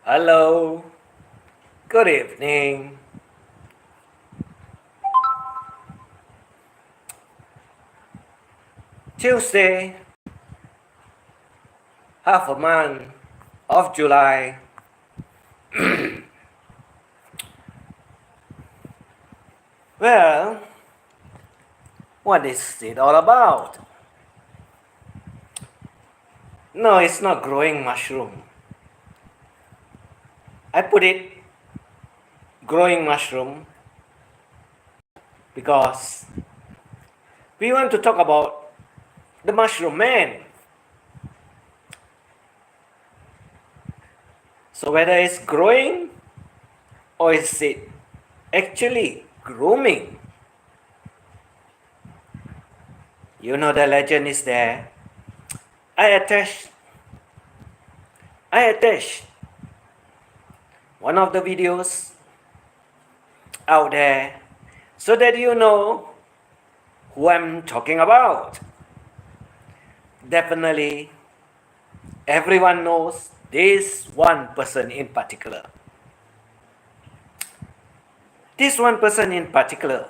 Hello, good evening. Tuesday, half a month of July. Well, what is it all about? No, it's not growing mushroom. I put it growing mushroom because we want to talk about the mushroom man. So whether it's growing or is it actually grooming? You know the legend is there. I attached one of the videos out there so that you know who I'm talking about. Definitely, everyone knows this one person in particular. This one person in particular.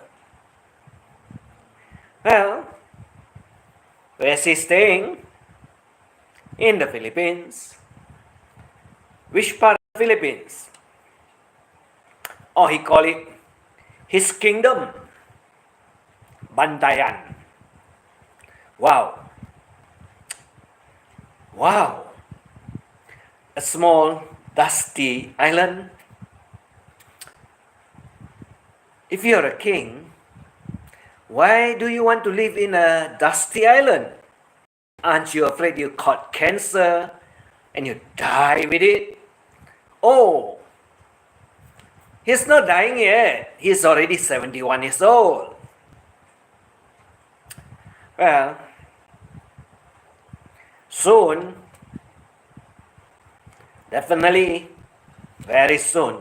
Well, where's he staying? In the Philippines. Which part of the Philippines? Or he call it his kingdom, Bantayan. Wow. Wow. A small, dusty island. If you're a king, why do you want to live in a dusty island? Aren't you afraid you caught cancer and you die with it? Oh, he's not dying yet. He's already 71 years old. Well, soon, definitely, very soon.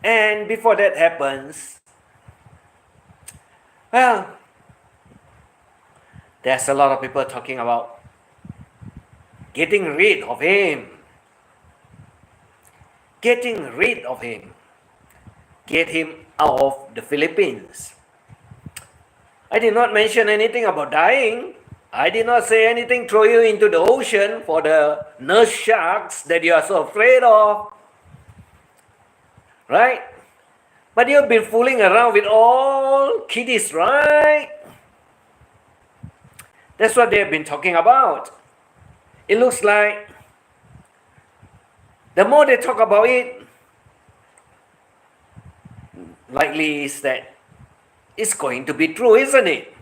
And before that happens, well, there's a lot of people talking about getting rid of him. Getting rid of him. Get him out of the Philippines. I did not mention anything about dying. I did not say anything throw you into the ocean for the nurse sharks that you are so afraid of. Right? But you've been fooling around with all kiddies, right? That's what they've been talking about. It looks like the more they talk about it, likely is that it's going to be true, isn't it?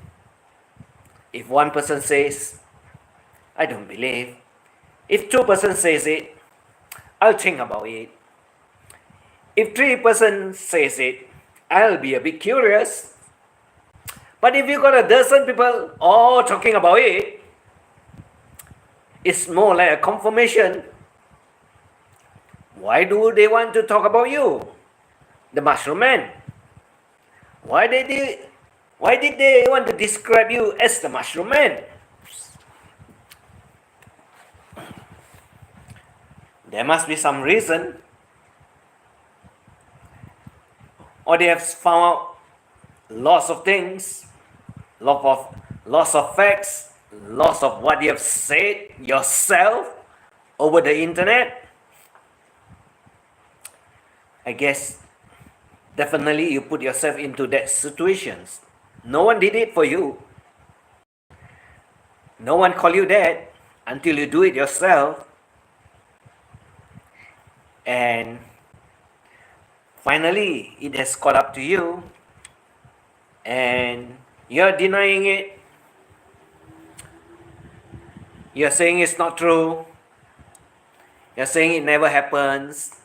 If one person says, I don't believe. If two person says it, I'll think about it. If three person says it, I'll be a bit curious. But if you got a dozen people all talking about it, it's more like a confirmation. Why do they want to talk about you? The mushroom man. Why did they want to describe you as the mushroom man? There must be some reason. Or they have found out lots of things, lots of facts, lots of what you have said yourself over the internet. I guess definitely you put yourself into that situations. No one did it for you. No one call you that until you do it yourself. And finally, it has caught up to you. And you're denying it. You're saying it's not true. You're saying it never happens.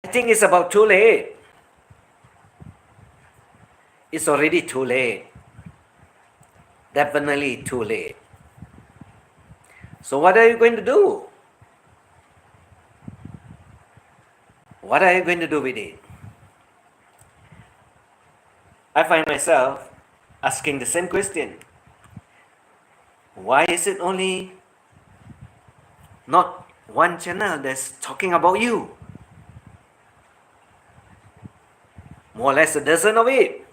I think it's about too late. It's already too late. Definitely too late. So what are you going to do? What are you going to do with it? I find myself asking the same question. Why is it only not one channel that's talking about you. More or less a dozen of it.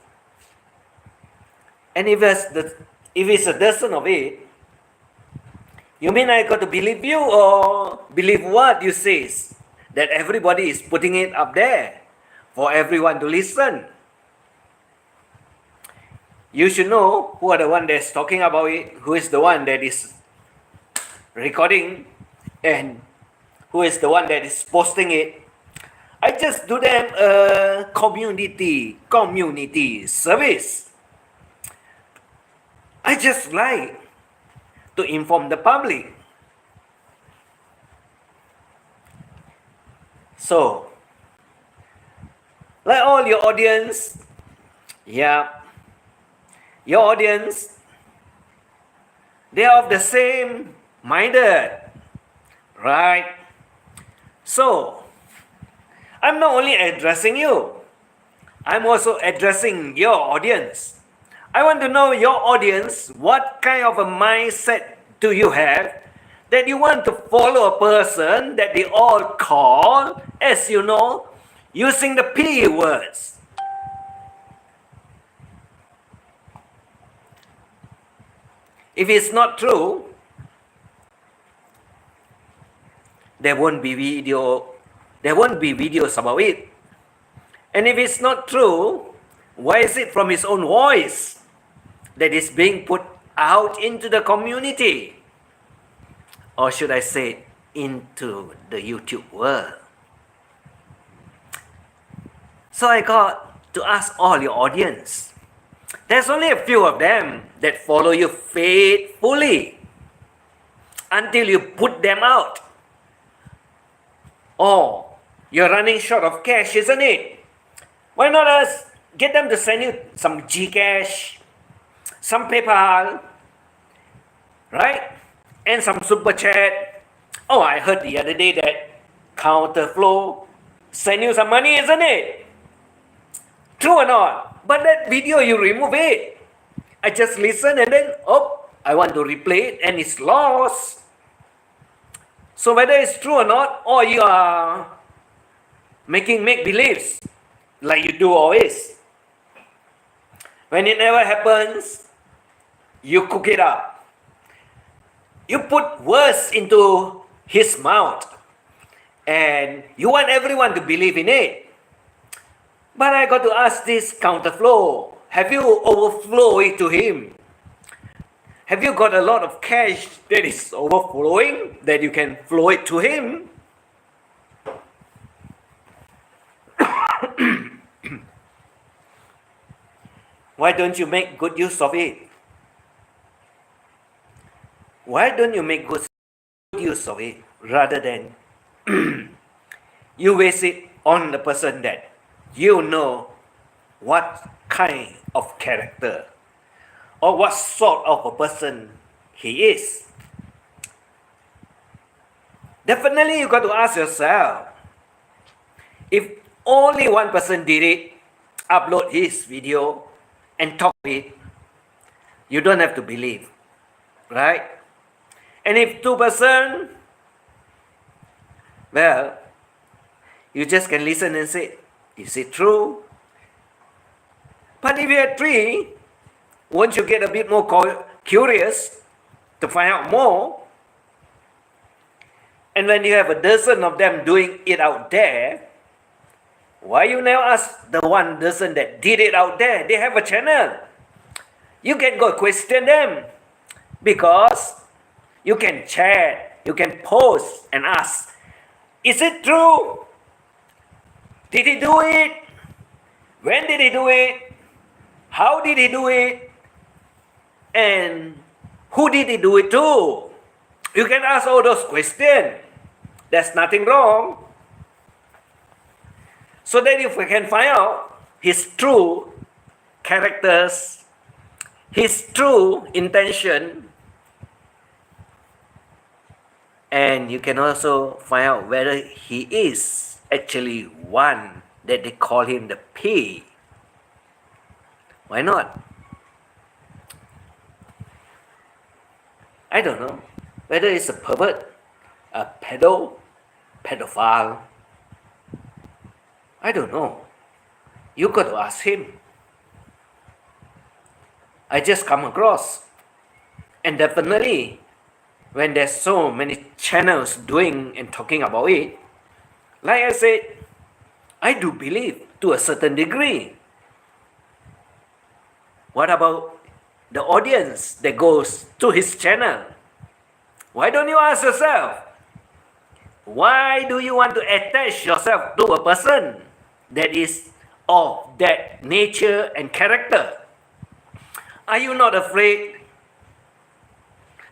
And if it's a dozen of it, you mean I got to believe you or believe what you say? That everybody is putting it up there for everyone to listen. You should know who are the one that's talking about it, who is the one that is recording, and who is the one that is posting it. I just do them a community service. I just like to inform the public. So, like all your audience, your audience, they are of the same minded, right? So, I'm not only addressing you, I'm also addressing your audience. I want to know your audience, what kind of a mindset do you have that you want to follow a person that they all call, as you know, using the P words. If it's not true, there won't be videos about it. And if it's not true, why is it from his own voice that is being put out into the community? Or should I say, into the YouTube world? So I got to ask all your audience. There's only a few of them that follow you faithfully until you put them out. Oh, you're running short of cash, isn't it? Why not us get them to send you some Gcash, some PayPal, right? And some super chat. Oh, I heard the other day that Counterflow send you some money, isn't it? True or not? But that video, you remove it. I just listen and then, I want to replay it and it's lost. So whether it's true or not, or you are making make-believes like you do always. When it never happens, you cook it up. You put words into his mouth and you want everyone to believe in it. But I got to ask this Counterflow, have you overflow it to him? Have you got a lot of cash that is overflowing that you can flow it to him? Why don't you make good use of it? Why don't you make good use of it rather than you waste it on the person that you know what kind of character or what sort of a person he is? Definitely you got to ask yourself, if only one person did it, upload his video and talk it, you don't have to believe, right? And if 2%, well, you just can listen and say, is it true? But if you had 3, won't you get a bit more curious to find out more? And when you have a dozen of them doing it out there, why you never ask the one dozen that did it out there? They have a channel. You can go question them because you can chat, you can post and ask, is it true? Did he do it? When did he do it? How did he do it? And who did he do it to? You can ask all those questions. There's nothing wrong. So that if we can find out his true characters, his true intention, and you can also find out whether he is actually one that they call him the P. Why not? I don't know whether it's a pervert a pedophile? I don't know. You got to ask him. I just come across. And definitely, when there's so many channels doing and talking about it, like I said, I do believe to a certain degree. What about the audience that goes to his channel? Why don't you ask yourself, why do you want to attach yourself to a person that is of that nature and character? Are you not afraid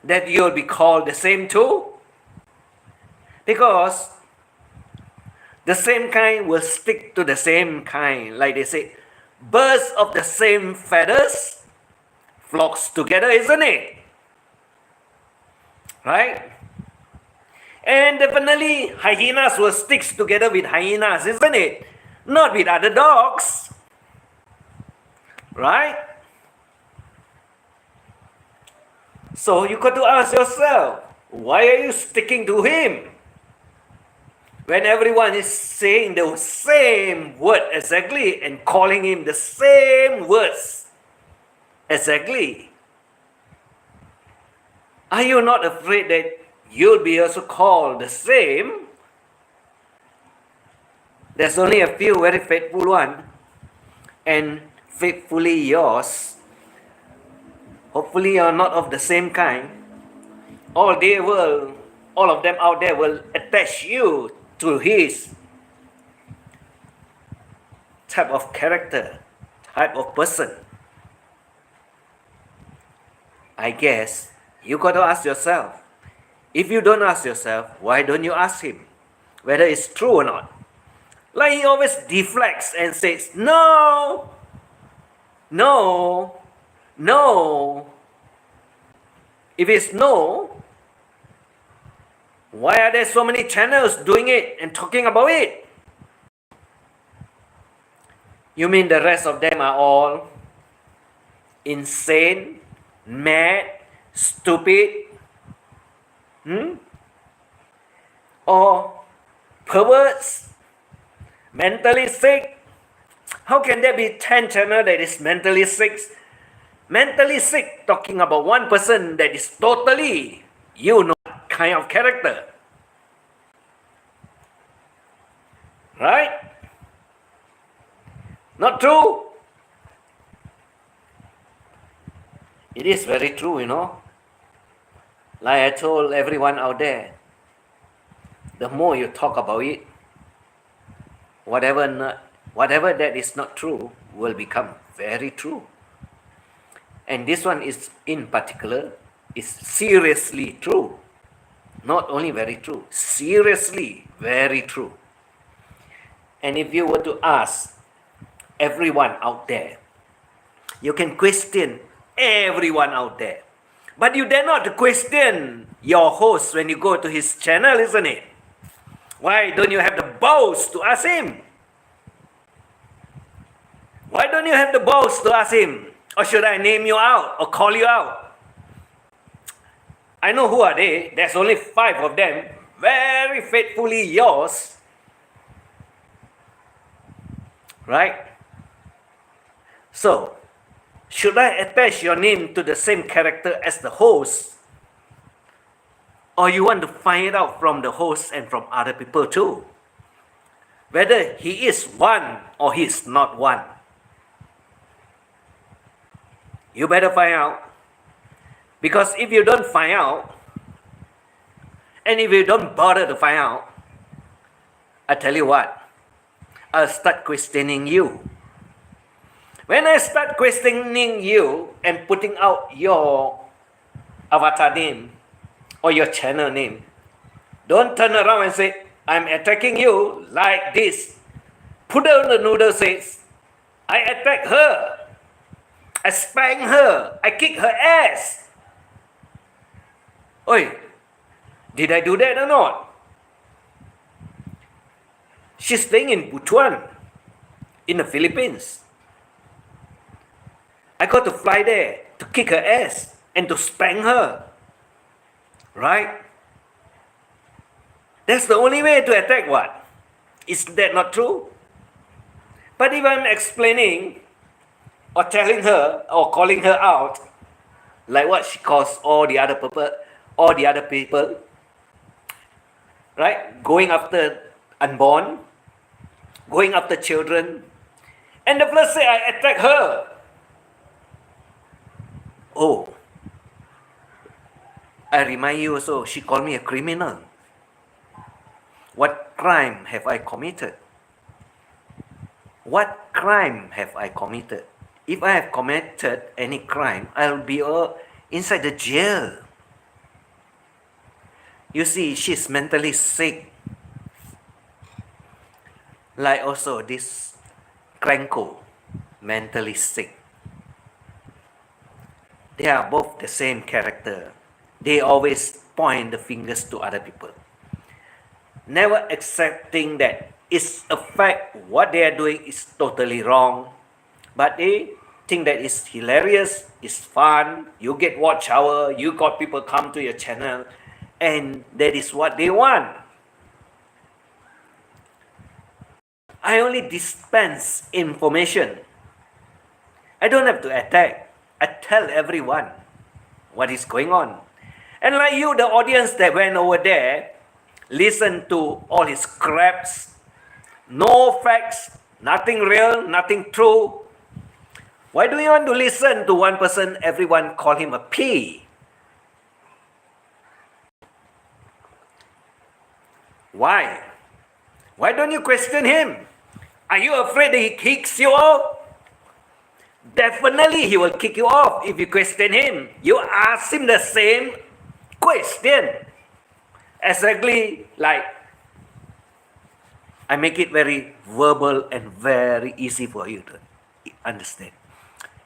that you'll be called the same too? Because the same kind will stick to the same kind. Like they say, birds of the same feathers flocks together, isn't it? Right? And definitely hyenas will stick together with hyenas, isn't it? Not with other dogs. Right? So you got to ask yourself, why are you sticking to him? When everyone is saying the same word exactly and calling him the same words exactly. Are you not afraid that you'll be also called the same? There's only a few very faithful ones, and faithfully yours. Hopefully you're not of the same kind. All of them out there will attach you to his type of character, type of person. I guess you got to ask yourself. If you don't ask yourself, why don't you ask him whether it's true or not? Like he always deflects and says, no, no, no. If it's no, why are there so many channels doing it and talking about it? You mean the rest of them are all insane, mad, stupid, or perverts, mentally sick? How can there be 10 channels that is mentally sick? Mentally sick, talking about one person that is totally, kind of character. Right? Not true? It is very true, Like I told everyone out there, the more you talk about it, whatever that is not true will become very true. And this one is in particular is seriously true. Not only very true, seriously very true. And if you were to ask everyone out there, you can question everyone out there. But you dare not to question your host when you go to his channel, isn't it? Why don't you have the balls to ask him? Why don't you have the balls to ask him? Or should I name you out or call you out? I know who are they. There's only 5 of them. Very faithfully yours. Right? So, should I attach your name to the same character as the host? Or you want to find it out from the host and from other people too? Whether he is one or he is not one. You better find out. Because if you don't find out, and if you don't bother to find out, I tell you what, I'll start questioning you. When I start questioning you and putting out your avatar name or your channel name, don't turn around and say, I'm attacking you like this. Put down the noodle says, I attack her. I spank her. I kick her ass. Oi, did I do that or not? She's staying in Butuan, in the Philippines. I got to fly there to kick her ass and to spank her. Right? That's the only way to attack what? Is that not true? But if I'm explaining or telling her or calling her out, like what she calls all the other people, right? Going after unborn, going after children, and the first say I attack her. Oh, I remind you also, she called me a criminal. What crime have I committed? What crime have I committed? If I have committed any crime, I'll be inside the jail. You see, she's mentally sick. Like also this Cranko, mentally sick. They are both the same character. They always point the fingers to other people. Never accepting that it's a fact what they are doing is totally wrong. But they think that it's hilarious, it's fun, you get watch hour, you got people come to your channel, and that is what they want. I only dispense information. I don't have to attack. I tell everyone what is going on. And like you, the audience that went over there, listen to all his craps, no facts, nothing real, nothing true. Why do you want to listen to one person, everyone call him a P? Why? Why don't you question him? Are you afraid that he kicks you off? Definitely he will kick you off if you question him. You ask him the same question. Exactly like I make it very verbal and very easy for you to understand.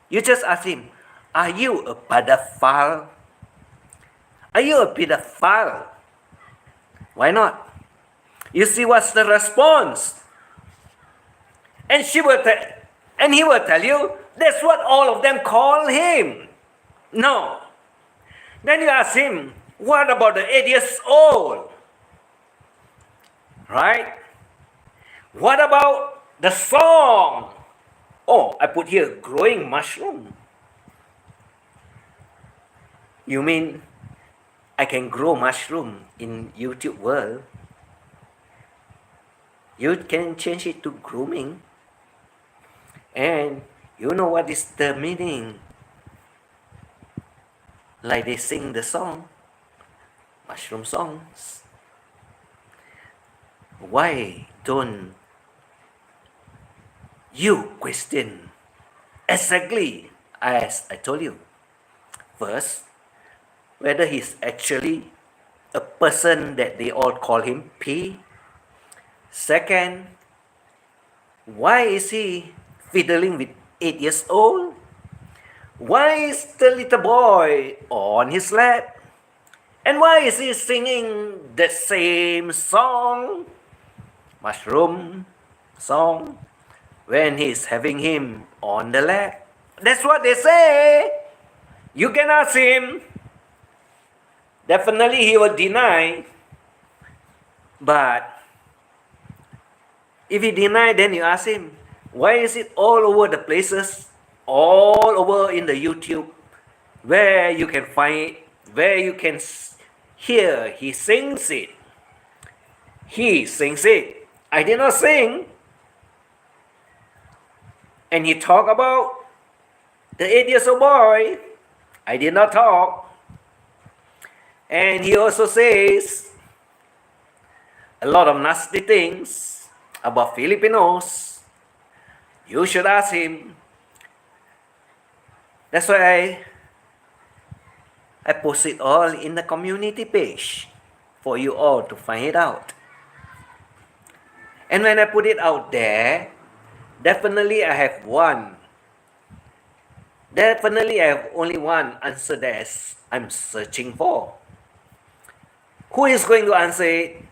You just ask him, are you a pedophile? Are you a pedophile? Why not? You see what's the response? And he will tell you, that's what all of them call him. No. Then you ask him, what about the 8 years old? Right? What about the song? Oh, I put here, growing mushroom. You mean I can grow mushroom in YouTube world? You can change it to grooming. And you know what is the meaning? Like they sing the song, mushroom songs. Why don't you question exactly as I told you? First, whether he's actually a person that they all call him P. Second, why is he fiddling with 8 years old? Why is the little boy on his lap? And why is he singing the same song, mushroom song, when he's having him on the lap? That's what they say. You can ask him. Definitely he will deny. But if he deny, then you ask him, why is it all over the places, all over in the YouTube, where you can find it, where you can hear he sings it? He sings it. I did not sing. And he talk about the 8 years old boy. I did not talk. And he also says a lot of nasty things about Filipinos. You should ask him. That's why I post it all in the community page for you all to find it out. And when I put it out there, definitely I have only one answer that I'm searching for. Who is going to answer it?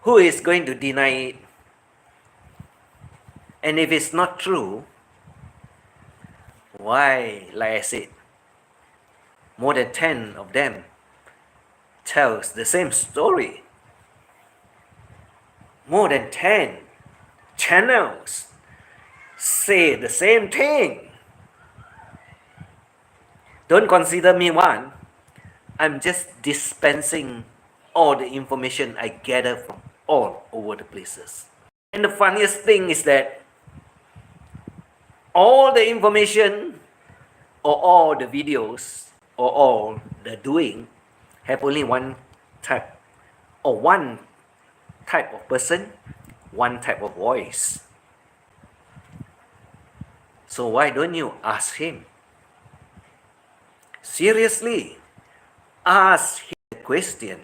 Who is going to deny it? And if it's not true, why, like I said, more than 10 of them tells the same story. more than 10 channels say the same thing. Don't consider me one. I'm just dispensing all the information I gather from all over the places. And the funniest thing is that all the information or all the videos or all the doing have only one type or one type of person, one type of voice. So why don't you ask him? Seriously, ask him the question.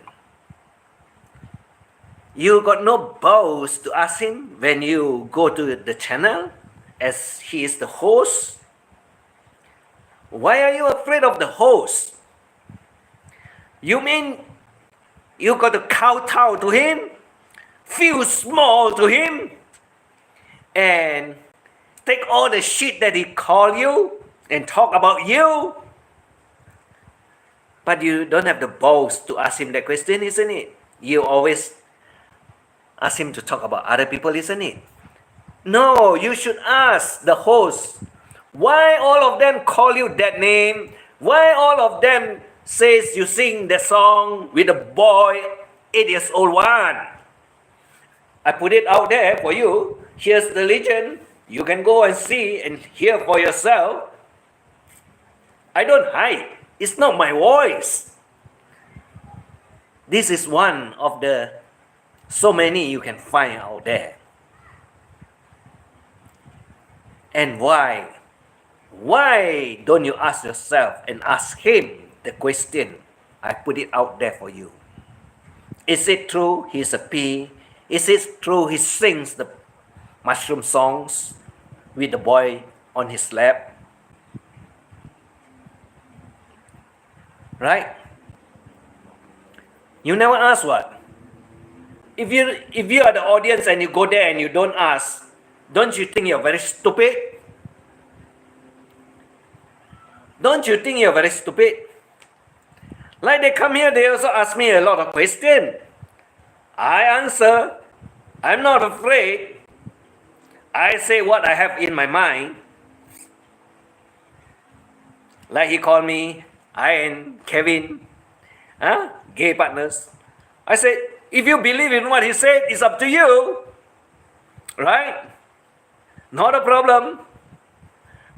You got no balls to ask him when you go to the channel as he is the host? Why are you afraid of the host? You mean you got to kowtow to him, feel small to him, and take all the shit that he call you and talk about you? But you don't have the balls to ask him that question, isn't it? You always ask him to talk about other people, isn't it? No, you should ask the host, why all of them call you that name? Why all of them says you sing the song with the boy, 8 years old one? I put it out there for you. Here's the legend. You can go and see and hear for yourself. I don't hide. It's not my voice. This is one of the so many you can find out there. And why? Why don't you ask yourself and ask him the question? I put it out there for you. Is it true he's a P? Is it true he sings the mushroom songs with the boy on his lap? Right? You never ask what? If you are the audience and you go there and you don't ask, don't you think you're very stupid? Don't you think you're very stupid? Like they come here, they also ask me a lot of questions. I answer. I'm not afraid. I say what I have in my mind. Like he called me, I and Kevin, gay partners. I said, if you believe in what he said, it's up to you. Right? Not a problem.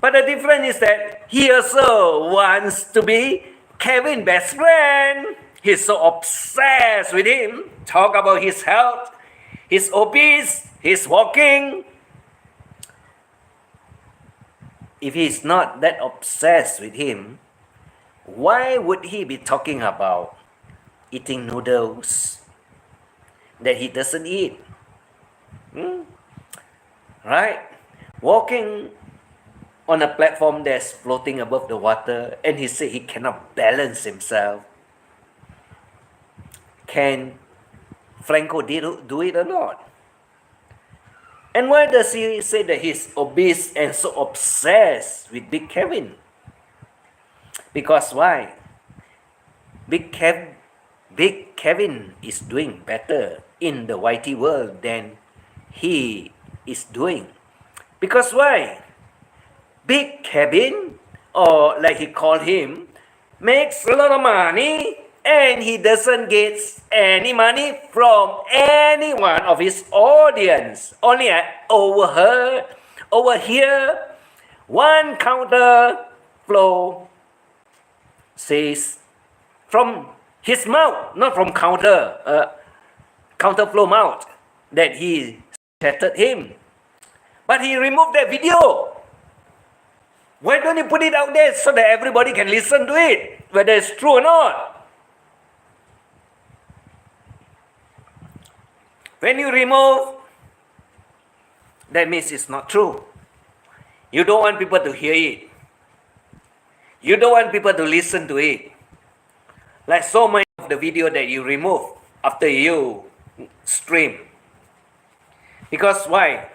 But the difference is that he also wants to be Kevin's best friend. He's so obsessed with him. Talk about his health, his obese, his walking. If he's not that obsessed with him, why would he be talking about eating noodles that he doesn't eat? Right? Walking on a platform that's floating above the water, and he said he cannot balance himself. Can Franco do it or not? And why does he say that he's obese and so obsessed with Big Kevin? Because why? Big Kevin is doing better in the YT world than he is doing. Because why? Big Kevin, or like he called him, makes a lot of money and he doesn't get any money from any one of his audience. Only over here, one counter flow says from his mouth, not from counter flow mouth, that he chatted him. But he removed that video. Why don't you put it out there so that everybody can listen to it, whether it's true or not? When you remove, that means it's not true. You don't want people to hear it. You don't want people to listen to it. Like so many of the video that you remove after you stream. Because why?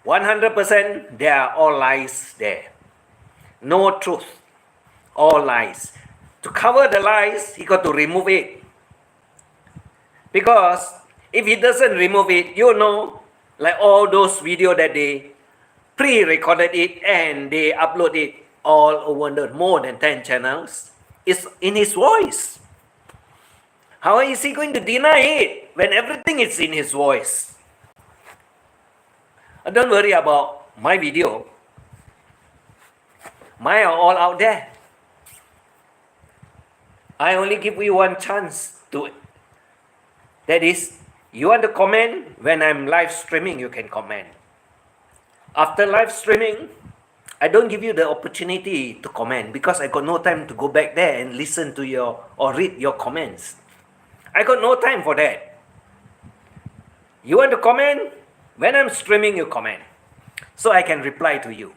100% they are all lies there. No truth. All lies. To cover the lies, he got to remove it. Because If he doesn't remove it, you know, like all those video that they pre-recorded it and they upload it all over the more than 10 channels, it's in his voice. How is he going to deny it when everything is in his voice? Don't worry about my video. Mine are all out there. I only give you one chance to. That is, you want to comment when I'm live streaming, you can comment. After live streaming, I don't give you the opportunity to comment because I got no time to go back there and listen to your or read your comments. I got no time for that. You want to comment? When I'm streaming, you comment. So I can reply to you.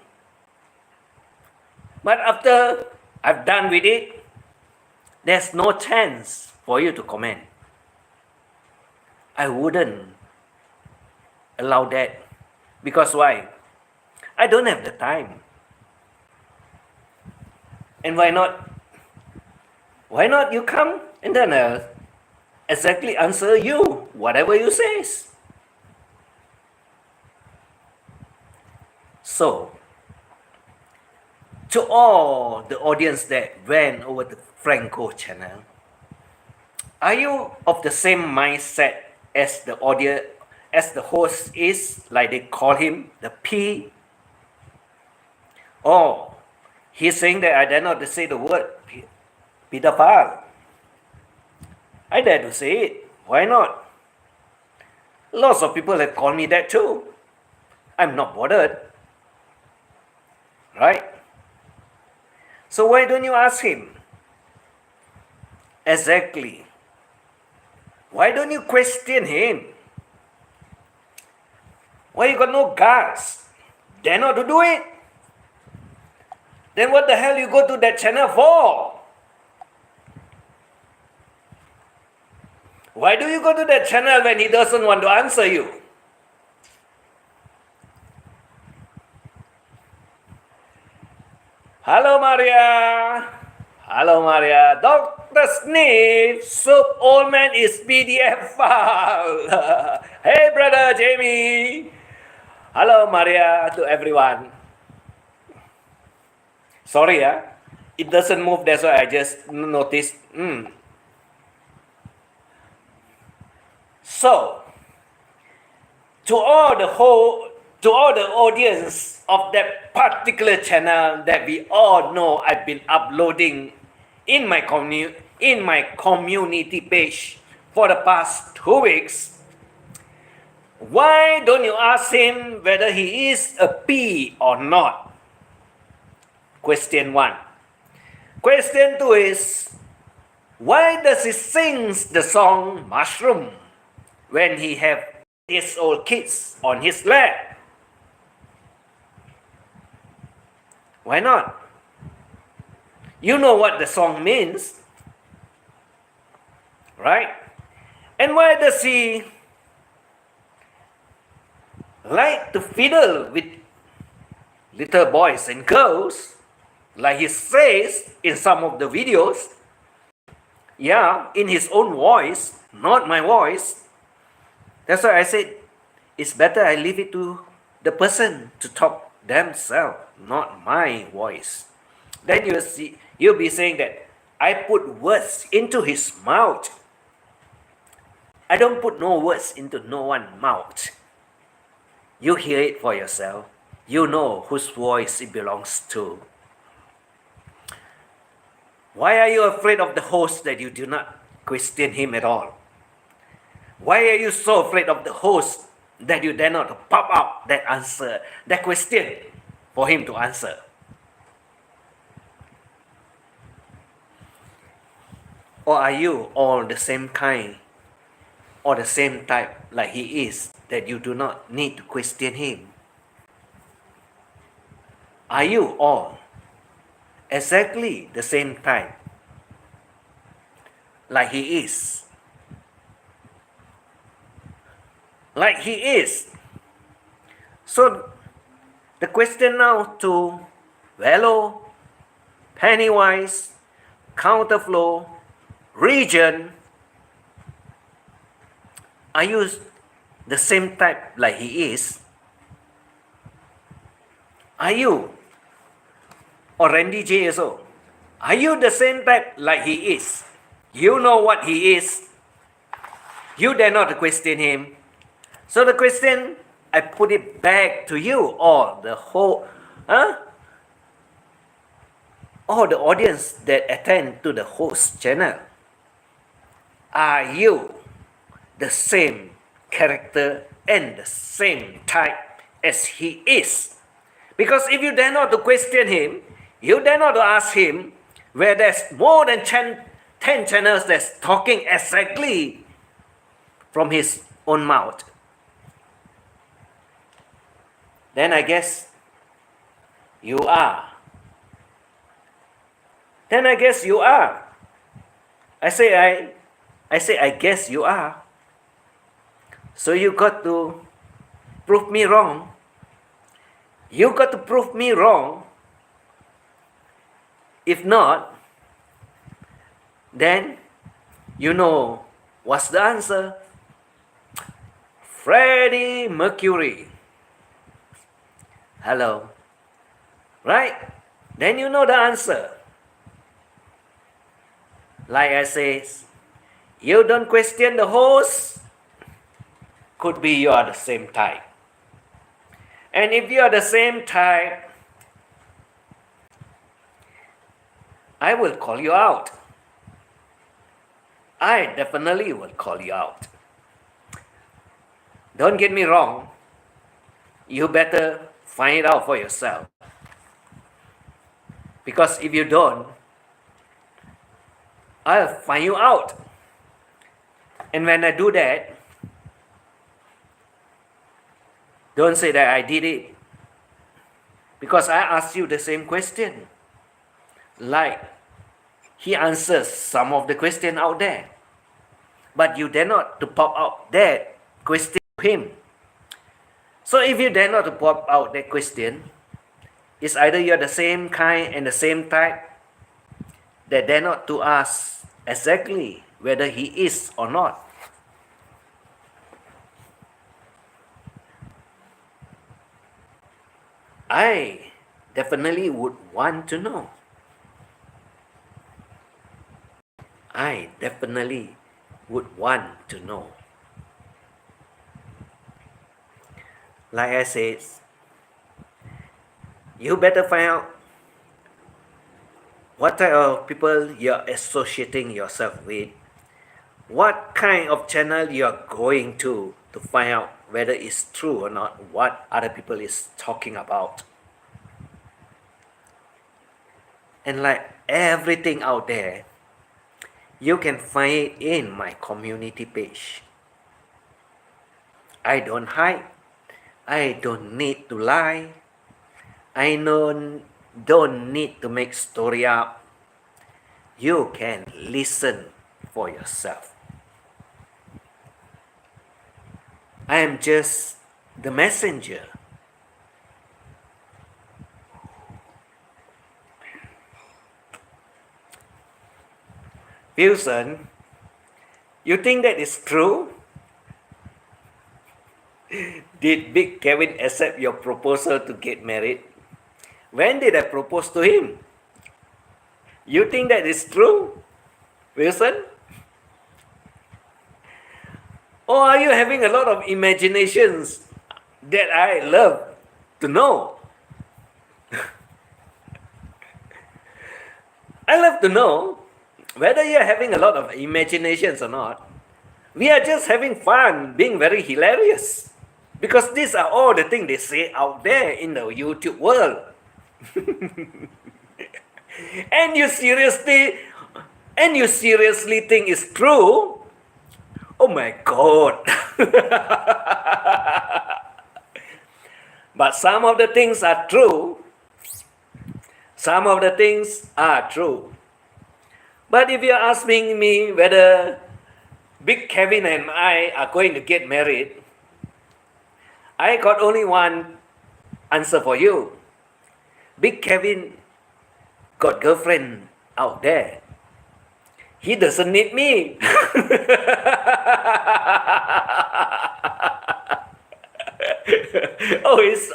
But after I've done with it, there's no chance for you to comment. I wouldn't allow that. Because why? I don't have the time. And why not? Why not you come and then I'll exactly answer you, whatever you say. So, to all the audience that went over the Franco channel, are you of the same mindset as the audience, as the host is, like they call him, the P? Or he's saying that I dare not to say the word pedophile. I dare to say it. Why not? Lots of people have called me that too. I'm not bothered. Right? So why don't you ask him? Exactly. Why don't you question him? Why you got no guts? Dare not to do it? Then what the hell you go to that channel for? Why do you go to that channel when he doesn't want to answer you? Hello, Maria. Hello, Maria. Dr. Sniff, Soup Old Man is PDF file. Hey, brother Jamie. Hello, Maria, to everyone. Sorry, it doesn't move. That's why I just noticed. So, to all the audience of that particular channel that we all know I've been uploading in my community page for the past 2 weeks, why don't you ask him whether he is a P or not? Question 1. Question 2 is, why does he sing the song Mushroom when he have his old kids on his lap? Why not? You know what the song means, right? And why does he like to fiddle with little boys and girls, like he says in some of the videos? Yeah, in his own voice, not my voice. That's why I said, it's better I leave it to the person to talk themselves, not my voice. Then you'll be saying that I put words into his mouth. I don't put no words into no one's mouth. You hear it for yourself. You know whose voice it belongs to. Why are you afraid of the host that you do not question him at all? Why are you so afraid of the host that you dare not pop up that answer, that question for him to answer? Or are you all the same kind or the same type like he is that you do not need to question him? Are you all exactly the same type like he is? Like he is. So the question now to Velo, Pennywise, Counterflow, Region, Are you the same type like he is? Are you? Or Randy J also? Are you the same type like he is? You know what he is. You dare not to question him. So the question, I put it back to you or the whole, or the audience that attend to the host channel. Are you the same character and the same type as he is? Because if you dare not to question him, you dare not to ask him where there's more than 10 channels that's talking exactly from his own mouth, then I guess you are. Then I guess you are. I say I guess you are. So you got to prove me wrong. You got to prove me wrong. If not, then you know what's the answer. Freddie Mercury. Hello. Right? Then you know the answer. Like I say, you don't question the host. Could be you are the same type. And if you are the same type, I will call you out. I definitely will call you out. Don't get me wrong. You better find it out for yourself. Because if you don't, I'll find you out. And when I do that, don't say that I did it. Because I asked you the same question. Like, he answers some of the question out there. But you dare not to pop out that question to him. So if you dare not to pop out that question, it's either you're the same kind and the same type that dare not to ask exactly whether he is or not. I definitely would want to know. I definitely would want to know. Like I said, you better find out what type of people you're associating yourself with, what kind of channel you're going to find out whether it's true or not, what other people is talking about. And like everything out there, you can find it in my community page. I don't hide. I don't need to lie. I don't need to make story up. You can listen for yourself. I am just the messenger. Wilson, you think that is true? Did Big Kevin accept your proposal to get married? When did I propose to him? You think that is true, Wilson? Or are you having a lot of imaginations that I love to know? I love to know whether you're having a lot of imaginations or not. We are just having fun, being very hilarious. Because these are all the things they say out there in the YouTube world. and you seriously think it's true? Oh my God. But some of the things are true. Some of the things are true. But if you're asking me whether Big Kevin and I are going to get married, I got only one answer for you. Big Kevin got girlfriend out there. He doesn't need me. Oh, it's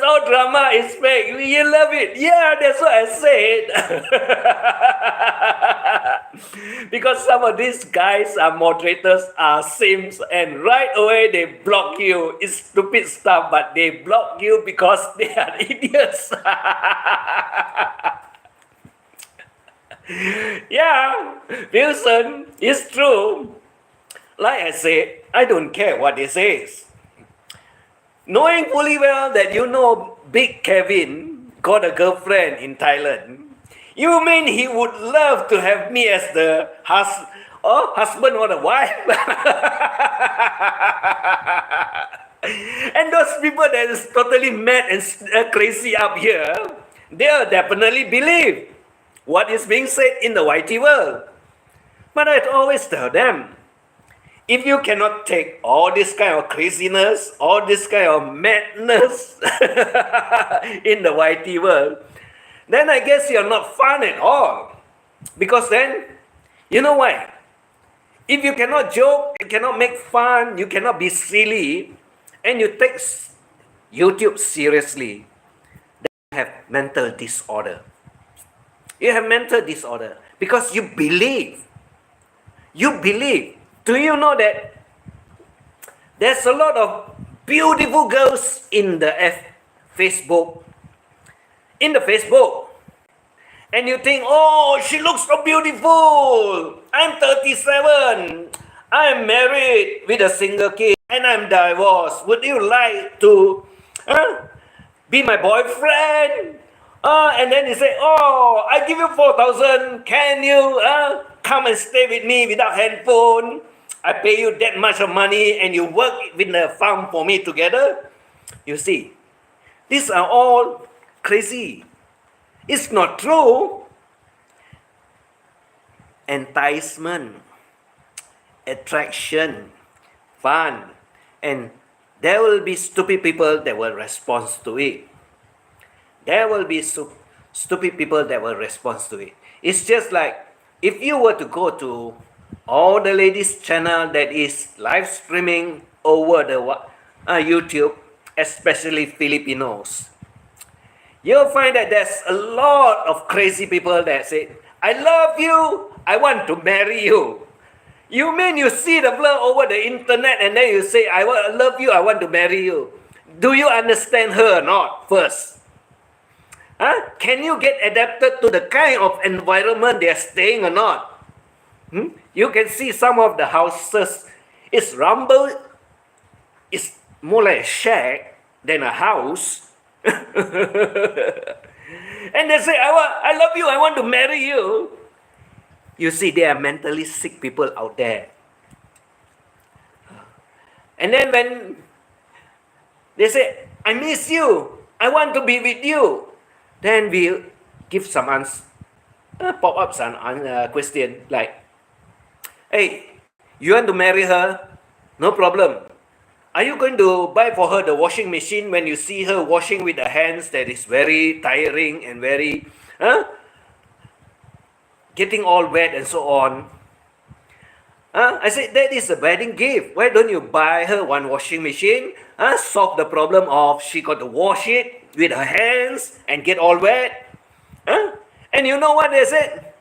all drama, it's fake. You love it. Yeah, that's what I said. Because some of these guys are moderators, are sims, and right away they block you. It's stupid stuff, but they block you because they are idiots. Yeah, Wilson, it's true. Like I said, I don't care what they say. Knowing fully well that you know Big Kevin got a girlfriend in Thailand, you mean he would love to have me as the husband or the wife? And those people that is totally mad and crazy up here, they'll definitely believe what is being said in the YT world. But I always tell them, if you cannot take all this kind of craziness, all this kind of madness in the YT world, then I guess you're not fun at all. Because then, you know why? If you cannot joke, you cannot make fun, you cannot be silly, and you take YouTube seriously, then you have mental disorder. You have mental disorder because you believe. You believe. Do you know that there's a lot of beautiful girls in the Facebook? In the Facebook. And you think, oh, she looks so beautiful. I'm 37. I'm married with a single kid. And I'm divorced. Would you like to be my boyfriend? And then he say, oh, I give you 4,000. Can you come and stay with me without handphone? I pay you that much of money and you work with the farm for me together. You see, these are all crazy. It's not true. Enticement, attraction, fun, and there will be stupid people that will respond to it. There will be stupid people that will respond to it. It's just like if you were to go to all the ladies' channel that is live streaming over the YouTube, especially Filipinos, you'll find that there's a lot of crazy people that say, I love you, I want to marry you. You mean you see the blur over the internet and then you say, I love you, I want to marry you. Do you understand her or not first? Can you get adapted to the kind of environment they are staying or not? You can see some of the houses, it's rumble, it's more like a shack than a house. And they say, I love you, I want to marry you. You see, there are mentally sick people out there. And then when they say, I miss you, I want to be with you, then we give some pop up some question like, hey, you want to marry her? No problem. Are you going to buy for her the washing machine when you see her washing with the hands that is very tiring and very getting all wet and so on? I said, that is a wedding gift. Why don't you buy her one washing machine? Solve the problem of she got to wash it with her hands and get all wet. And you know what they said?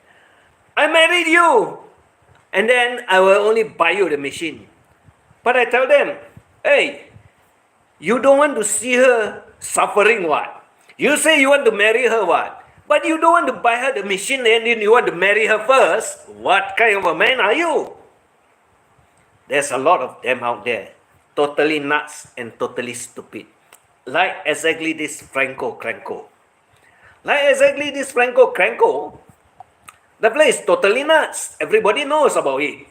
I married you. And then I will only buy you the machine. But I tell them, hey, you don't want to see her suffering what? You say you want to marry her what? But you don't want to buy her the machine and then you want to marry her first. What kind of a man are you? There's a lot of them out there. Totally nuts and totally stupid. Like exactly this Franco Cranco. Like exactly this Franco Cranco. The place totally nuts. Everybody knows about it.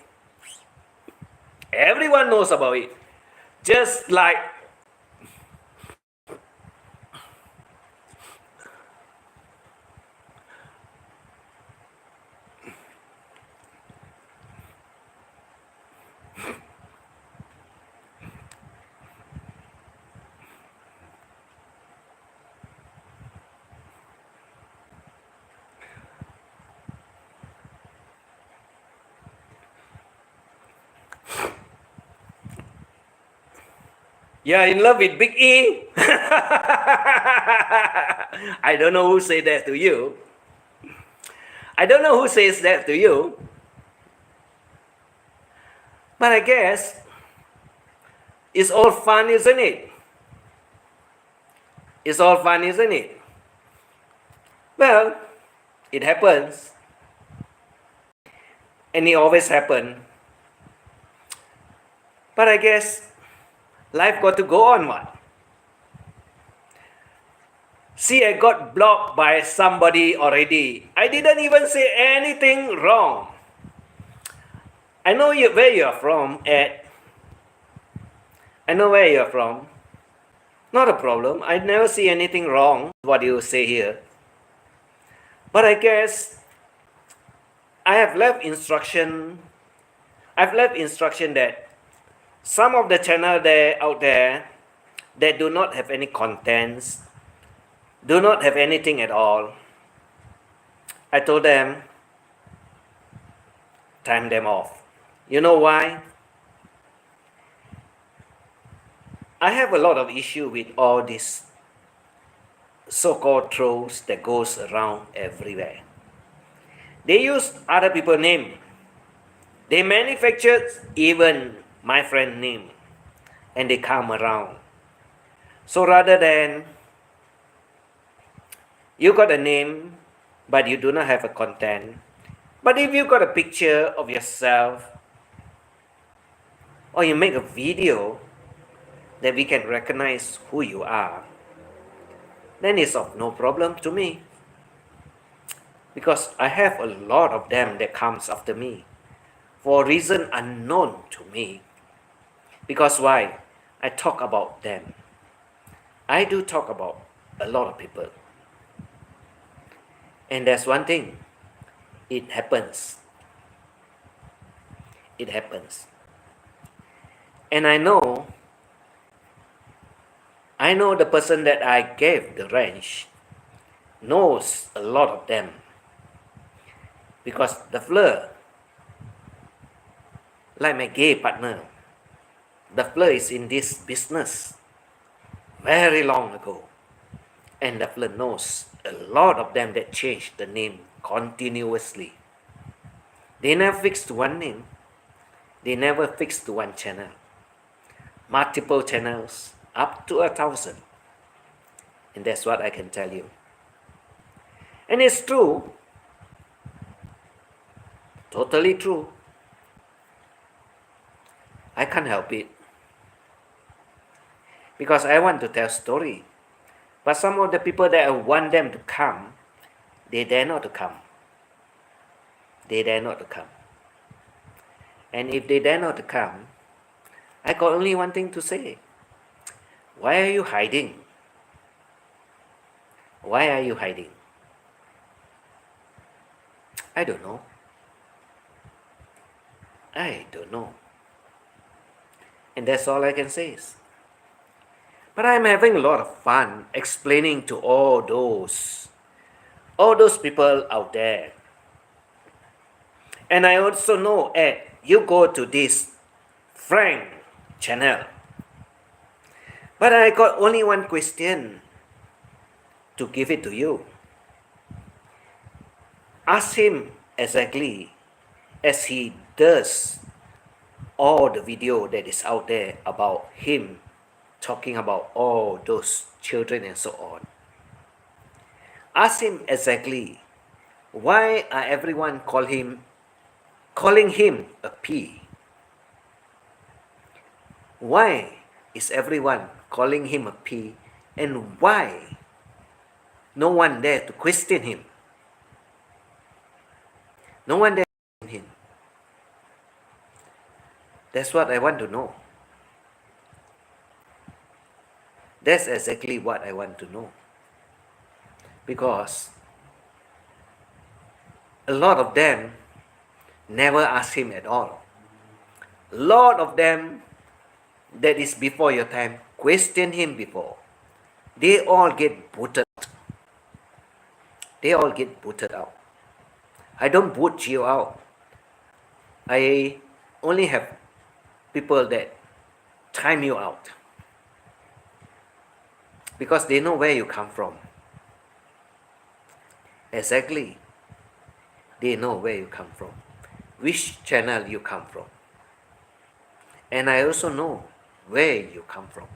Everyone knows about it. Just like You're in love with Big E? I don't know who said that to you. I don't know who says that to you. But I guess it's all fun, isn't it? It's all fun, isn't it? Well, it happens. And it always happens. But I guess life got to go on, what? See, I got blocked by somebody already. I didn't even say anything wrong. I know where you're from, Ed. I know where you're from. Not a problem. I never see anything wrong with what you say here. But I guess I have left instruction. I've left instruction that some of the channel out there that do not have any contents, do not have anything at all. I told them, time them off. You know why? I have a lot of issue with all these so-called trolls that goes around everywhere. They use other people's name. They manufacture even my friend's name. And they come around. So rather than you got a name, but you do not have a content. But if you got a picture of yourself, or you make a video that we can recognize who you are, then it's of no problem to me. Because I have a lot of them that comes after me for a reason unknown to me. Because why? I talk about them. I do talk about a lot of people. And there's one thing. It happens. It happens. And I know the person that I gave the range knows a lot of them. Because the Fleur, like my gay partner, the Fleur is in this business very long ago. And the Fleur knows a lot of them that change the name continuously. They never fixed one name. They never fixed one channel. Multiple channels, up to 1,000. And that's what I can tell you. And it's true. Totally true. I can't help it. Because I want to tell story. But some of the people that I want them to come, they dare not to come. They dare not to come. And if they dare not to come, I got only one thing to say. Why are you hiding? Why are you hiding? I don't know. I don't know. And that's all I can say. But I'm having a lot of fun explaining to all those people out there. And I also know, Ed, you go to this Frank channel. But I got only one question to give it to you. Ask him exactly as he does all the video that is out there about him talking about all those children and so on. Ask him exactly why are everyone calling him a P? Why is everyone calling him a P, and why no one there to question him? No one there to question him. That's what I want to know. That's exactly what I want to know. Because a lot of them never ask him at all. A lot of them that is before your time question him before. They all get booted out. They all get booted out. I don't boot you out. I only have people that time you out. because they know where you come from. Exactly. They know where you come from, which channel you come from. And I also know where you come from.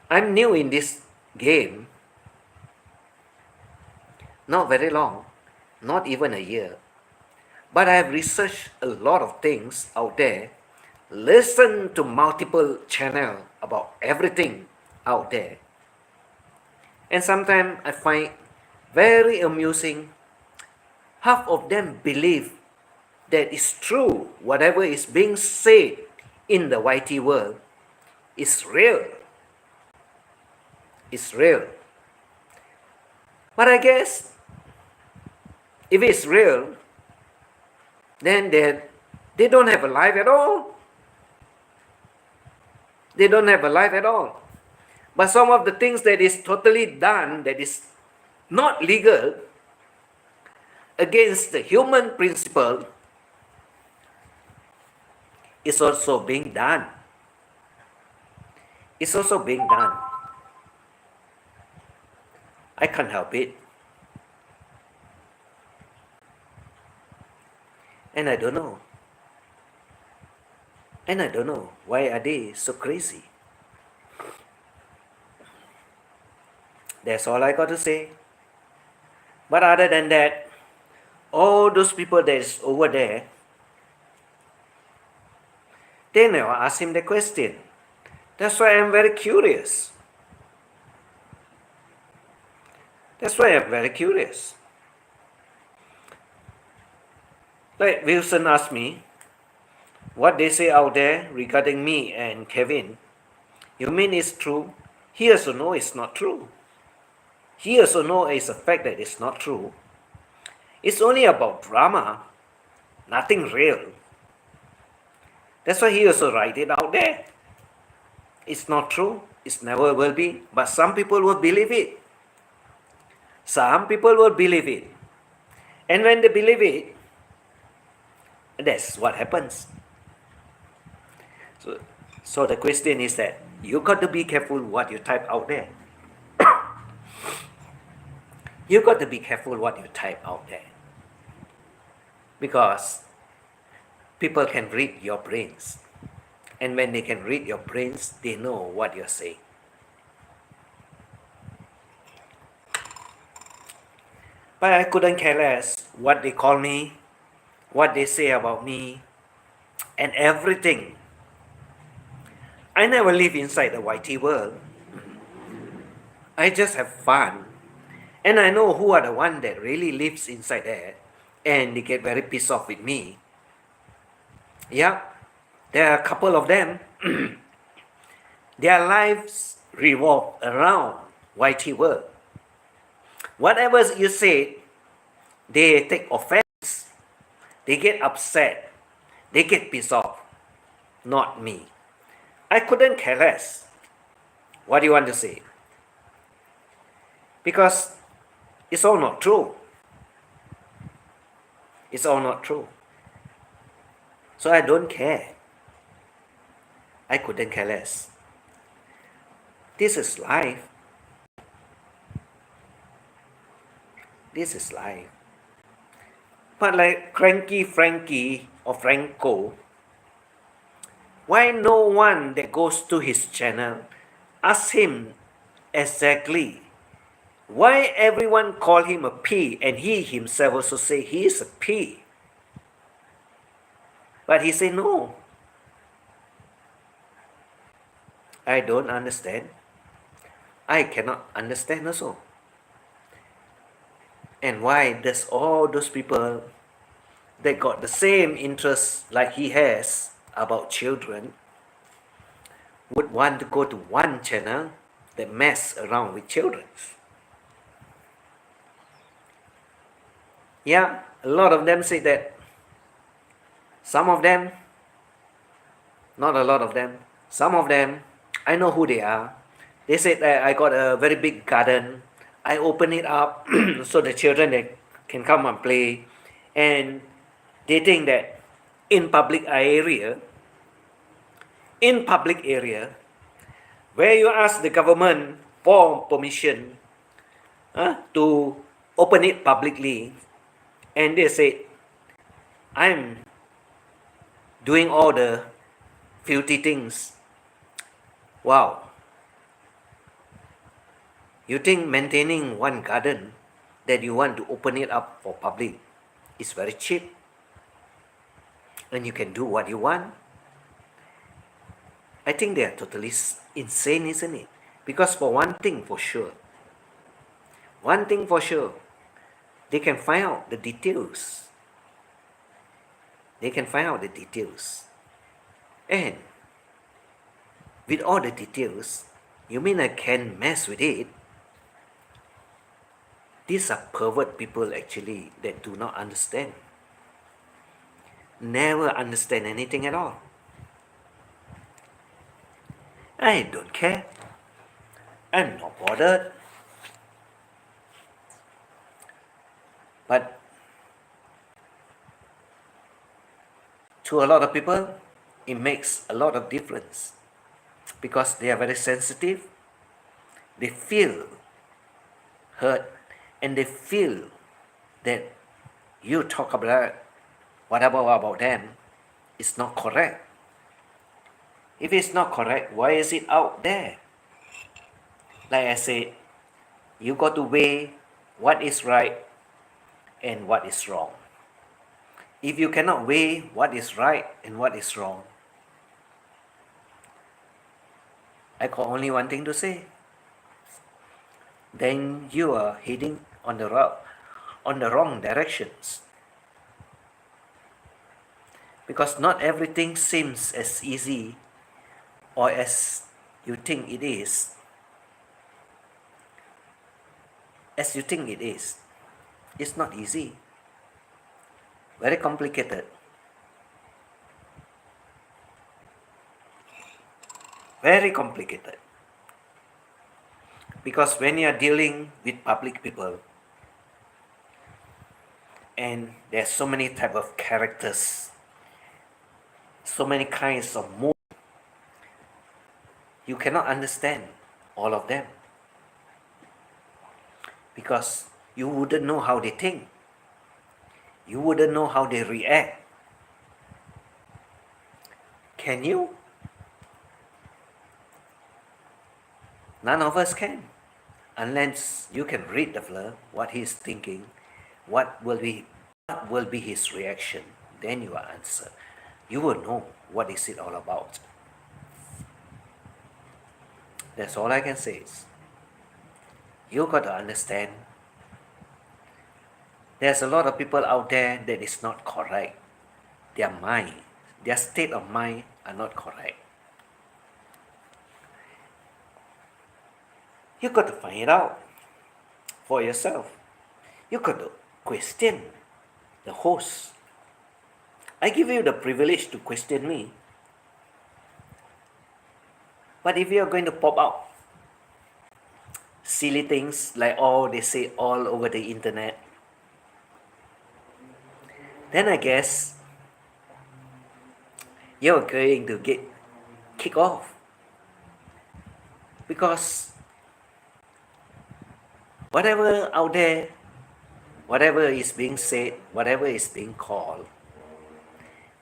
I'm new in this game, not very long, not even a year. But I have researched a lot of things out there, listened to multiple channels about everything out there. And sometimes I find very amusing, half of them believe that it's true, whatever is being said in the YT world is real. It's real. But I guess if it's real, then they don't have a life at all. They don't have a life at all. But some of the things that is totally done, that is not legal, against the human principle, is also being done. It's also being done. I can't help it. And I don't know. And I don't know why are they so crazy. That's all I got to say. But other than that, all those people that is over there, they never ask him the question. That's why I'm very curious. That's why I'm very curious. Like Wilson asked me, what they say out there regarding me and Kevin, you mean it's true? He also knows it's not true. He also knows it's a fact that it's not true. It's only about drama, nothing real. That's why he also write it out there. It's not true. It never will be. But some people will believe it. Some people will believe it. And when they believe it, that's what happens. So the question is that you got to be careful what you type out there. You got to be careful what you type out there. Because people can read your brains. And when they can read your brains, they know what you're saying. But I couldn't care less what they call me, what they say about me, and everything. I never live inside the YT world. I just have fun. And I know who are the one that really lives inside there. And they get very pissed off with me. Yeah, there are a couple of them. Their lives revolve around YT world. Whatever you say, they take offense. They get upset. They get pissed off. Not me. I couldn't care less. What do you want to say? Because it's all not true. It's all not true. So I don't care. I couldn't care less. This is life. This is life. But like Cranky Frankie or Franco, why no one that goes to his channel asks him exactly why everyone call him a P and he himself also say he is a P? But he say no. I don't understand. I cannot understand also. And why does all those people that got the same interest like he has about children would want to go to one channel that mess around with children? Yeah, a lot of them say that. Some of them, not a lot of them, some of them, I know who they are. They said that I got a very big garden. I open it up so the children that can come and play. And they think that in public area, where you ask the government for permission to open it publicly, and they say, I'm doing all the filthy things. Wow. You think maintaining one garden that you want to open it up for public is very cheap and you can do what you want? I think they are totally insane, isn't it? Because for one thing for sure, they can find out the details. They can find out the details. And with all the details, you mean I can mess with it? These are pervert people actually that do not understand. Never understand anything at all. I don't care. I'm not bothered. But to a lot of people, it makes a lot of difference because they are very sensitive. They feel hurt and they feel that you talk about whatever about them is not correct. If it's not correct, why is it out there? Like I said, you got to weigh what is right and what is wrong. If you cannot weigh what is right and what is wrong, I got only one thing to say. Then you are heading on the wrong directions. Because not everything seems as easy or as you think it is. As you think it is. It's not easy. Very complicated. Very complicated. Because when you are dealing with public people, and there's so many type of characters, so many kinds of mood, you cannot understand all of them. Because you wouldn't know how they think. You wouldn't know how they react. Can you? None of us can. Unless you can read the fellow, what he's thinking, what will be his reaction, then you will answer. You will know what is it all about. That's all I can say is, you got to understand, there's a lot of people out there that is not correct. Their mind, their state of mind are not correct. You got to find it out for yourself. You got to question the host. I give you the privilege to question me. But if you are going to pop out silly things like all they say all over the internet, then I guess you're going to get kicked off. Because whatever out there, whatever is being said, whatever is being called,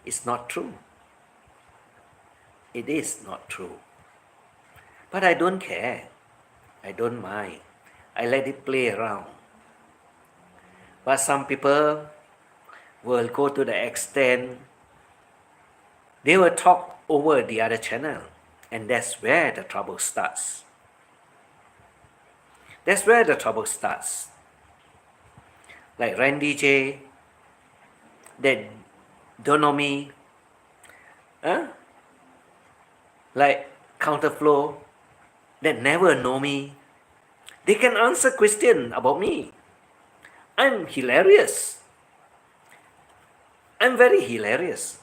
is not true. It is not true. But I don't care. I don't mind. I let it play around. But some people will go to the extent they will talk over the other channel, and that's where the trouble starts. That's where the trouble starts. Like Randy J, that don't know me, like Counterflow, that never know me. They can answer question about me. I'm hilarious. I'm very hilarious.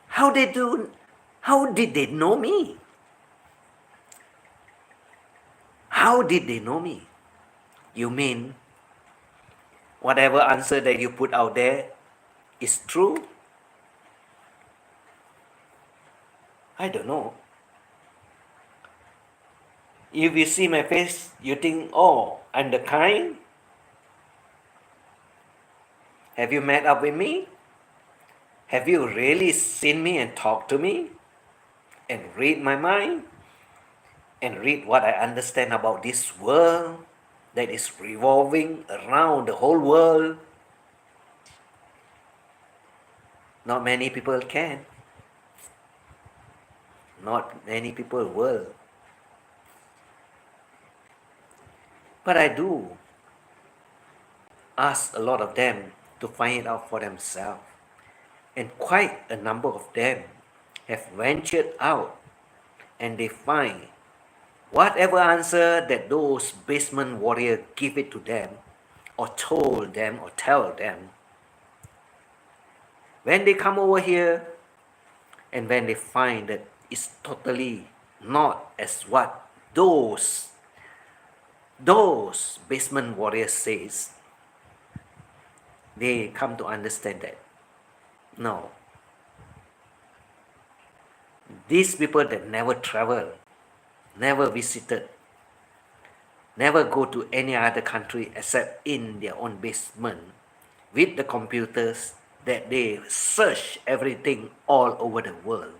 How did they know me? How did they know me? You mean whatever answer that you put out there is true? I don't know. If you see my face, you think, oh, I'm the kind. Have you met up with me? Have you really seen me and talked to me? And read my mind? And read what I understand about this world that is revolving around the whole world? Not many people can. Not many people will. But I do ask a lot of them to find it out for themselves. And quite a number of them have ventured out and they find whatever answer that those basement warriors give it to them or told them or tell them, when they come over here and when they find that it's totally not as what those basement warriors says, they come to understand that no, these people that never travel, never visited, never go to any other country except in their own basement with the computers, that they search everything all over the world.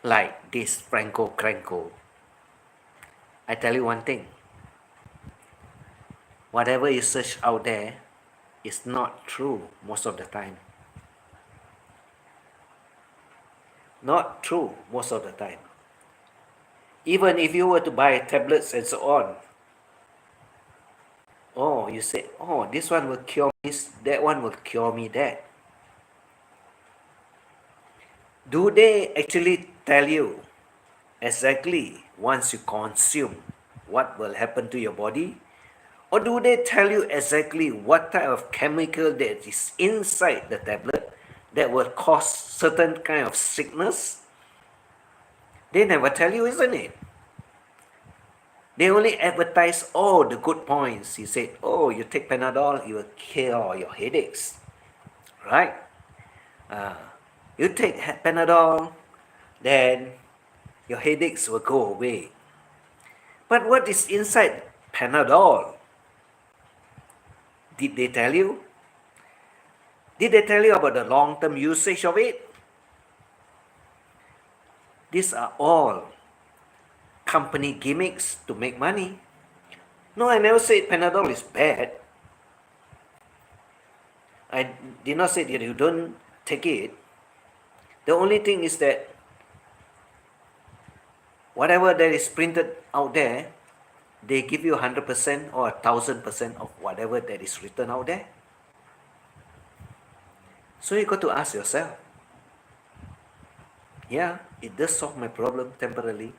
Like this Franco Cranco. I tell you one thing, whatever you search out there is not true most of the time. Not true most of the time. Even if you were to buy tablets and so on, oh, you say, oh, this one will cure me this, that one will cure me that. Do they actually tell you exactly once you consume what will happen to your body? Or do they tell you exactly what type of chemical that is inside the tablet that will cause certain kind of sickness? They never tell you, isn't it? They only advertise all the good points. You say, oh, you take Panadol, it will cure your headaches, right? You take Panadol, then your headaches will go away. But what is inside Panadol? Did they tell you? Did they tell you about the long-term usage of it? These are all company gimmicks to make money. No, I never said Panadol is bad. I did not say that you don't take it. The only thing is that whatever that is printed out there, they give you 100% or 1,000% of whatever that is written out there. So you got to ask yourself, yeah, it does solve my problem temporarily.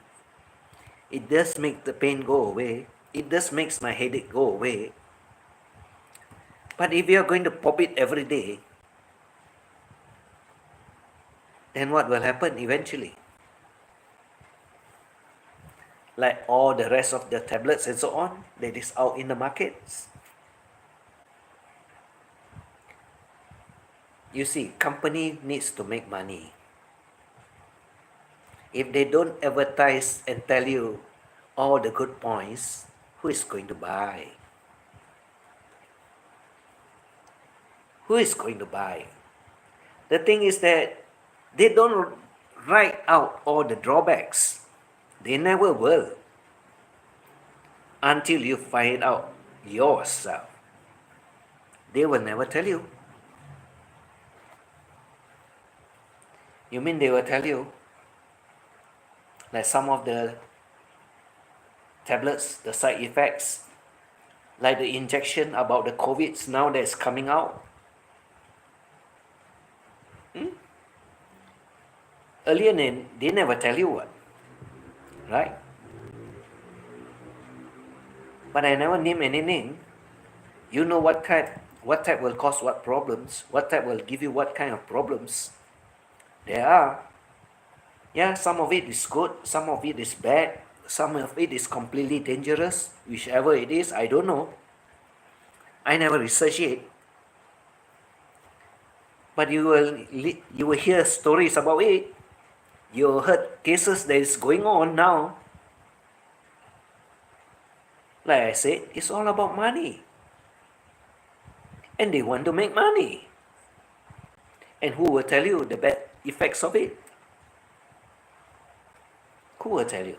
It does make the pain go away. It does makes my headache go away. But if you are going to pop it every day, then what will happen eventually? Like all the rest of the tablets and so on that is out in the markets. You see, company needs to make money. If they don't advertise and tell you all the good points, who is going to buy? Who is going to buy? The thing is that they don't write out all the drawbacks. They never will until you find out yourself. They will never tell you. You mean they will tell you? Like some of the tablets, the side effects, like the injection about the COVID now that's coming out. Earlier they never tell you what, right? But I never name any name. You know what type will cause what problems, what type will give you what kind of problems. There are. Yeah, some of it is good, some of it is bad, some of it is completely dangerous. Whichever it is, I don't know. I never research it. But you will hear stories about it. You heard cases that is going on now. Like I said, it's all about money. And they want to make money. And who will tell you the bad effects of it? Who will tell you?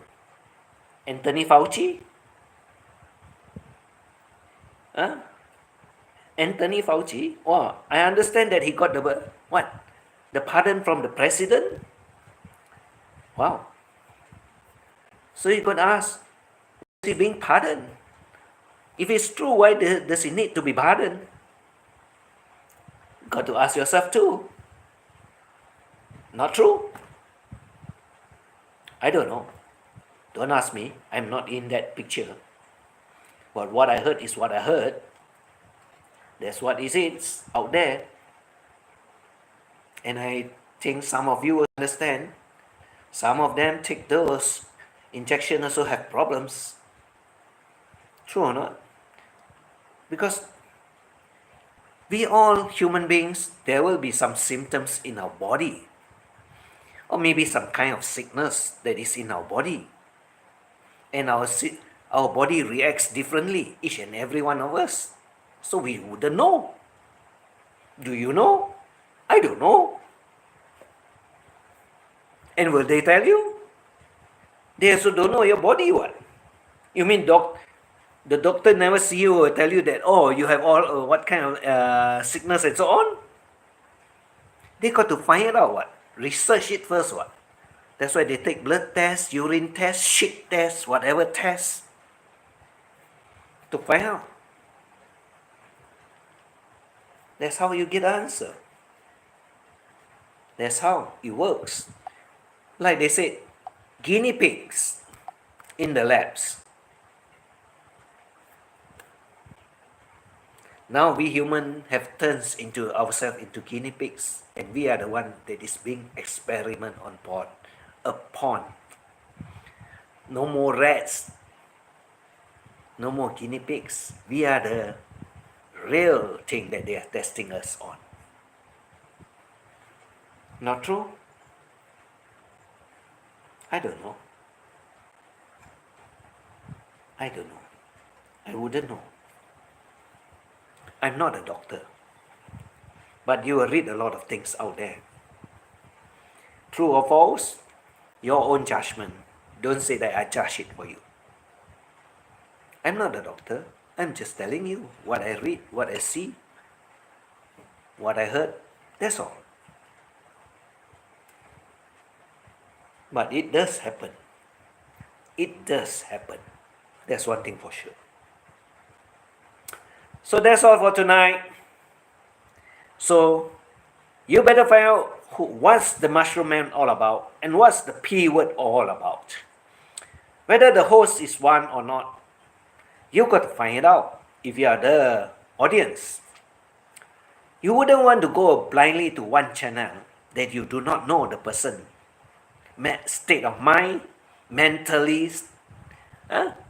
Anthony Fauci? Huh? Anthony Fauci? Oh, I understand that he got the what? The pardon from the president? Wow. So you could ask, is he being pardoned? If it's true, why does he need to be pardoned? Got to ask yourself too. Not true? I don't know. Don't ask me. I'm not in that picture. But what I heard is what I heard. That's what it is out there. And I think some of you will understand. Some of them take those injections also have problems. True or not? Because we all human beings, there will be some symptoms in our body. Or maybe some kind of sickness that is in our body. And our body reacts differently, each and every one of us. So we wouldn't know. Do you know? I don't know. And will they tell you? They also don't know your body what? You mean the doctor never see you or tell you that, oh, you have all what kind of sickness and so on? They got to find it out what? Research it first what? That's why they take blood tests, urine tests, shit tests, whatever tests to find out. That's how you get the answer. That's how it works. Like they said, guinea pigs in the labs. Now we humans have turned into ourselves into guinea pigs, and we are the one that is being experimented upon. No more rats, no more guinea pigs. We are the real thing that they are testing us on. Not true? I don't know. I don't know. I wouldn't know. I'm not a doctor. But you will read a lot of things out there. True or false? Your own judgment. Don't say that I judge it for you. I'm not a doctor. I'm just telling you what I read, what I see, what I heard. That's all. But it does happen. It does happen. That's one thing for sure. So that's all for tonight. So you better find out what's the Mushroom Man all about and what's the P word all about. Whether the host is one or not, you got to find it out if you are the audience. You wouldn't want to go blindly to one channel that you do not know the person state of mind, mentally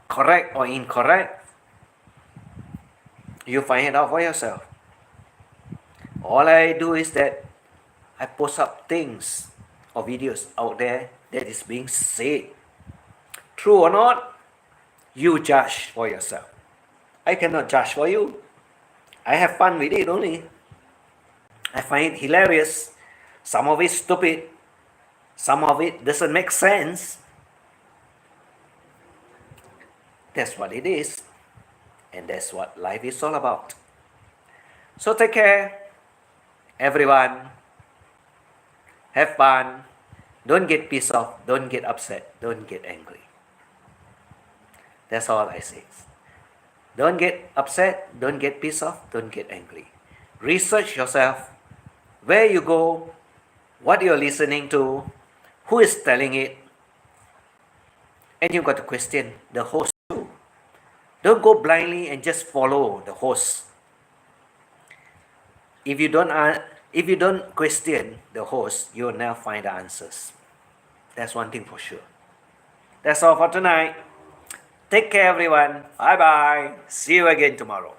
correct or incorrect. You find it out for yourself. All I do is that I post up things or videos out there that is being said. True or not, you judge for yourself. I cannot judge for you. I have fun with it only. I find it hilarious. Some of it stupid. Some of it doesn't make sense. That's what it is. And that's what life is all about. So take care, everyone. Have fun. Don't get pissed off. Don't get upset. Don't get angry. That's all I say. Don't get upset. Don't get pissed off. Don't get angry. Research yourself. Where you go. What you're listening to. Who is telling it. And you've got to question the host too. Don't go blindly and just follow the host. If you don't question the host, you'll never find the answers. That's one thing for sure. That's all for tonight. Take care, everyone. Bye-bye. See you again tomorrow.